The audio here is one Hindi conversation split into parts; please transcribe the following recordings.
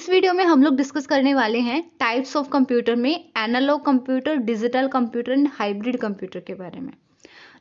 इस वीडियो में हम लोग डिस्कस करने वाले हैं टाइप्स ऑफ कंप्यूटर में analogue computer, digital computer and hybrid computer के बारे में।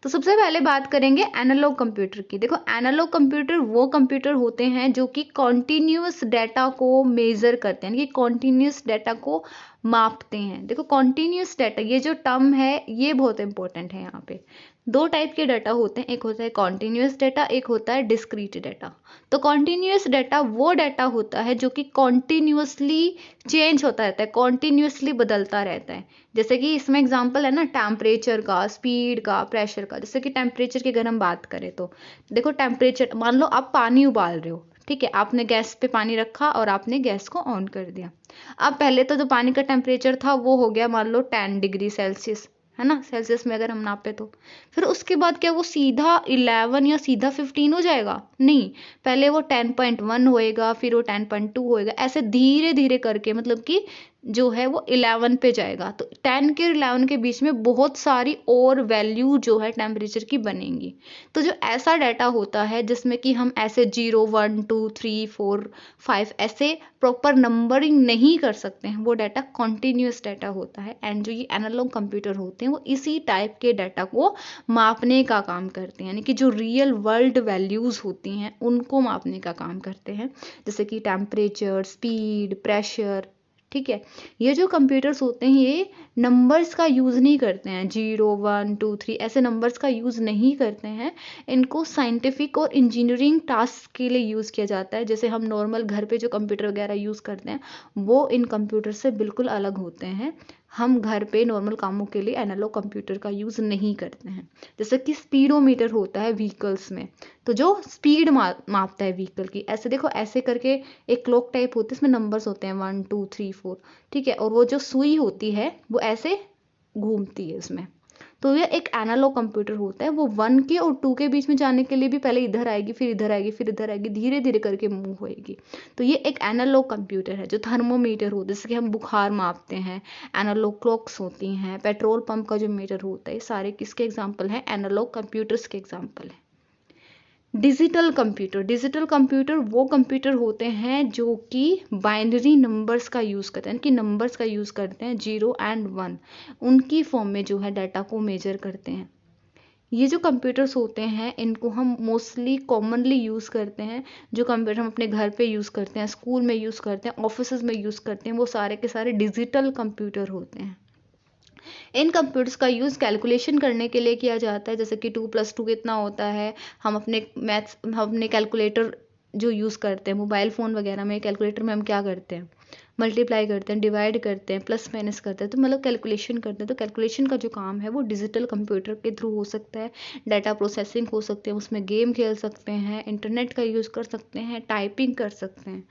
तो सबसे पहले बात करेंगे एनालॉग कंप्यूटर की। देखो, एनालॉग कंप्यूटर वो कंप्यूटर होते हैं जो कि कॉन्टिन्यूस डाटा को मेजर करते हैं, यानी कि कॉन्टिन्यूस डाटा को मापते हैं। देखो, कॉन्टिन्यूस डाटा ये जो टर्म है ये बहुत इंपॉर्टेंट है। यहाँ पे दो टाइप के डाटा होते हैं, एक होता है कॉन्टिन्यूस डाटा, एक होता है डिस्क्रीट डाटा। तो कॉन्टिन्यूस डाटा वो डाटा होता है जो कि कॉन्टिन्यूसली चेंज होता रहता है, कॉन्टिन्यूसली बदलता रहता है। जैसे कि इसमें एग्जांपल है ना, टेम्परेचर का, स्पीड का, प्रेशर का। जैसे कि टेम्परेचर की अगर हम बात करें तो देखो, टेम्परेचर मान लो आप पानी उबाल रहे हो, ठीक है, आपने गैस पे पानी रखा और आपने गैस को ऑन कर दिया। अब पहले तो जो पानी का टेम्परेचर था वो हो गया मान लो 10 डिग्री सेल्सियस, है ना, सेल्सियस में अगर हम नापे तो फिर उसके बाद क्या वो सीधा 11 या सीधा 15 हो जाएगा? नहीं, पहले वो 10.1 होएगा, फिर वो 10.2 होएगा, ऐसे धीरे धीरे करके मतलब कि जो है वो 11 पे जाएगा। तो 10 के 11 के बीच में बहुत सारी और वैल्यू जो है टेम्परेचर की बनेंगी। तो जो ऐसा डाटा होता है जिसमें कि हम ऐसे 0 1 2 3 4 5 ऐसे प्रॉपर नंबरिंग नहीं कर सकते हैं, वो डाटा कॉन्टिन्यूस डाटा होता है। एंड जो ये एनालॉग कंप्यूटर होते हैं वो इसी टाइप के डाटा को मापने का काम करते हैं, यानी कि जो रियल वर्ल्ड वैल्यूज होती हैं उनको मापने का काम करते हैं, जैसे कि टेम्परेचर, स्पीड, प्रेशर। ठीक है, ये जो कंप्यूटर्स होते हैं ये नंबर्स का यूज़ नहीं करते हैं, 0 1 2 3 ऐसे नंबर्स का यूज़ नहीं करते हैं। इनको साइंटिफिक और इंजीनियरिंग टास्क के लिए यूज़ किया जाता है। जैसे हम नॉर्मल घर पे जो कंप्यूटर वगैरह यूज़ करते हैं वो इन कंप्यूटर से बिल्कुल अलग होते हैं। हम घर पे नॉर्मल कामों के लिए एनालॉग कंप्यूटर का यूज़ नहीं करते हैं। जैसे कि स्पीडोमीटर होता है व्हीकल्स में, तो जो स्पीड मापता है व्हीकल की, ऐसे देखो ऐसे करके एक क्लॉक टाइप होती है, इसमें नंबर्स होते हैं 1 2 3 4, ठीक है, और वो जो सुई होती है वो ऐसे घूमती है इसमें। तो ये एक एनालॉग कंप्यूटर होता है, वो 1 के और 2 के बीच में जाने के लिए भी पहले इधर आएगी, फिर इधर आएगी, फिर इधर आएगी, धीरे धीरे करके मूव होएगी। तो ये एक एनालॉग कंप्यूटर है। जो थर्मोमीटर होता है, जैसे कि हम बुखार मापते हैं, एनालॉग क्लॉक्स होती हैं, पेट्रोल पंप का जो मीटर होता है, सारे किसके एग्जाम्पल हैं? एनालॉग कंप्यूटर्स के एग्जाम्पल हैं। डिजिटल कंप्यूटर, डिजिटल कंप्यूटर वो कंप्यूटर होते हैं जो कि बाइनरी नंबर्स का यूज़ करते हैं, कि नंबर्स का यूज़ करते हैं 0 एंड 1, उनकी फॉर्म में जो है डाटा को मेजर करते हैं। ये जो कंप्यूटर्स होते हैं इनको हम मोस्टली कॉमनली यूज़ करते हैं। जो कंप्यूटर हम अपने घर पे यूज़ करते हैं, स्कूल में यूज़ करते हैं, ऑफिस में यूज़ करते हैं, वो सारे के सारे डिजिटल कंप्यूटर होते हैं। इन कंप्यूटर्स का यूज़ कैलकुलेशन करने के लिए किया जाता है, जैसे कि 2 + 2 कितना होता है। हम अपने कैलकुलेटर जो यूज़ करते हैं मोबाइल फ़ोन वगैरह में, कैलकुलेटर में हम क्या करते हैं? मल्टीप्लाई करते हैं, डिवाइड करते हैं, प्लस माइनस करते हैं, तो मतलब कैलकुलेशन करते हैं। तो कैलकुलेशन का जो काम है वो डिजिटल कंप्यूटर के थ्रू हो सकता है। डाटा प्रोसेसिंग हो सकते हैं, उसमें गेम खेल सकते हैं, इंटरनेट का यूज़ कर सकते हैं, टाइपिंग कर सकते हैं।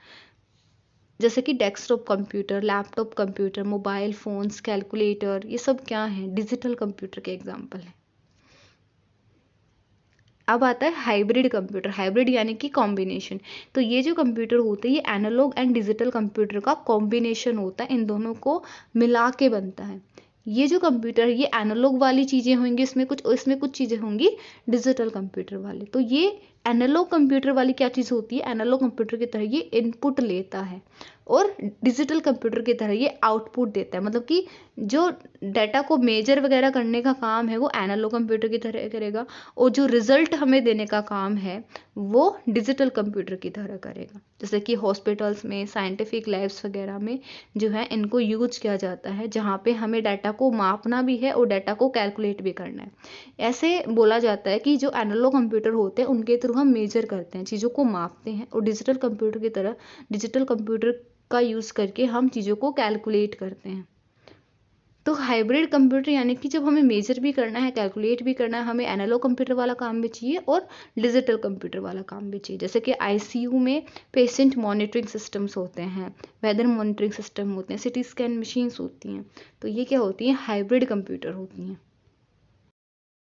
जैसे कि desktop computer, laptop computer, mobile phones, calculator, ये सब क्या हैं? डिजिटल कंप्यूटर के एग्जाम्पल हैं। अब आता है हाइब्रिड कंप्यूटर। हाइब्रिड यानी कि कॉम्बिनेशन। तो ये जो कंप्यूटर होते हैं ये एनालॉग एंड डिजिटल कंप्यूटर का कॉम्बिनेशन होता है, इन दोनों को मिला के बनता है। ये जो कंप्यूटर है ये एनालॉग वाली चीज़ें होंगी, इसमें कुछ चीज़ें होंगी डिजिटल कंप्यूटर वाले। तो ये एनालॉग कंप्यूटर वाली क्या चीज़ होती है? एनालॉग कंप्यूटर की तरह ये इनपुट लेता है और डिजिटल कंप्यूटर की तरह ये आउटपुट देता है। मतलब कि जो डाटा को मेजर वगैरह करने का काम है वो एनालॉग कंप्यूटर की तरह करेगा, और जो रिजल्ट हमें देने का काम है वो डिजिटल कंप्यूटर की तरह करेगा। जैसे कि हॉस्पिटल्स में, साइंटिफिक लैब्स वगैरह में जो है इनको यूज किया जाता है, जहाँ पे हमें डाटा को मापना भी है और डाटा को कैलकुलेट भी करना है। ऐसे बोला जाता है कि जो एनालॉग कंप्यूटर होते हैं उनके थ्रू हम मेजर करते हैं, चीज़ों को मापते हैं, और डिजिटल कंप्यूटर की तरह डिजिटल कंप्यूटर का यूज़ करके हम चीज़ों को कैलकुलेट करते हैं। तो हाइब्रिड कंप्यूटर यानी कि जब हमें मेजर भी करना है, कैलकुलेट भी करना है, हमें एनालॉग कंप्यूटर वाला काम भी चाहिए और डिजिटल कंप्यूटर वाला काम भी चाहिए। जैसे कि आईसीयू में पेशेंट मॉनिटरिंग सिस्टम्स होते हैं, वेदर मॉनिटरिंग सिस्टम होते हैं, सिटी स्कैन मशीन्स होती हैं। तो ये क्या होती हैं? हाइब्रिड कंप्यूटर होती हैं।